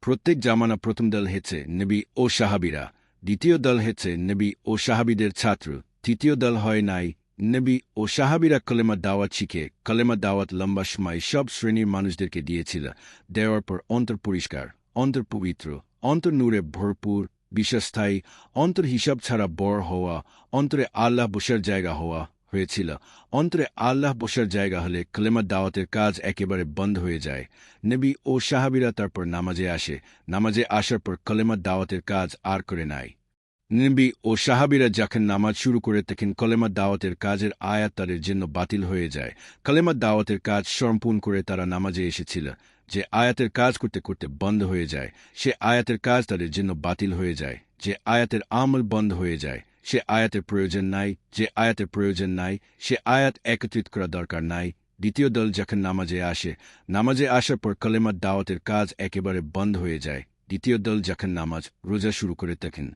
প্রত্যেক জামানা প্রথম দল হচ্ছে নবী ও সাহাবীরা, দ্বিতীয় দল হচ্ছে নবী ও সাহাবীদের ছাত্র, তৃতীয় দল হয় নাই। নবী ও সাহাবীরা কলেমা দাওয়াত শিখে কলেমা দাওয়াত লম্বা সময় সব শ্রেণীর মানুষদেরকে দিয়েছিল। দেওয়ার পর অন্তর পরিষ্কার, অন্তর পবিত্র, অন্তর নূরে ভরপুর, বিশ্বাসস্থায়ী, অন্তর হিসাব ছাড়া বড় হওয়া, অন্তরে আল্লাহ বসার জায়গা হওয়া হয়েছিল। অন্তরে আল্লাহ বসার জায়গা হলে কলেমা দাওয়াতের কাজ একেবারে বন্ধ হয়ে যায়। নবী ও সাহাবীরা তারপর নামাজে আসে, নামাজে আসার পর কলেমা দাওয়াতের কাজ আর করে নাই। নবী ও সাহাবীরা যখন নামাজ শুরু করে তখন কলেমা দাওয়াতের কাজের আয়াত তাদের জন্য বাতিল হয়ে যায়। কলেমা দাওয়াতের কাজ সম্পূর্ণ করে তারা নামাজে এসেছিল। যে আয়াতের কাজ করতে করতে বন্ধ হয়ে যায়, সে আয়াতের কাজ তাদের জন্য বাতিল হয়ে যায়। যে আয়াতের আমল বন্ধ হয়ে যায়, সে আয়াতের প্রয়োজন নাই। যে আয়াতের প্রয়োজন নাই, সে আয়াত একত্রিত করা দরকার নাই। দ্বিতীয় দল যখন নামাজে আসে, নামাজে আসার পর কলেমা দাওয়াতের কাজ একেবারে বন্ধ হয়ে যায়। দ্বিতীয় দল যখন নামাজ রোজা শুরু করে তখন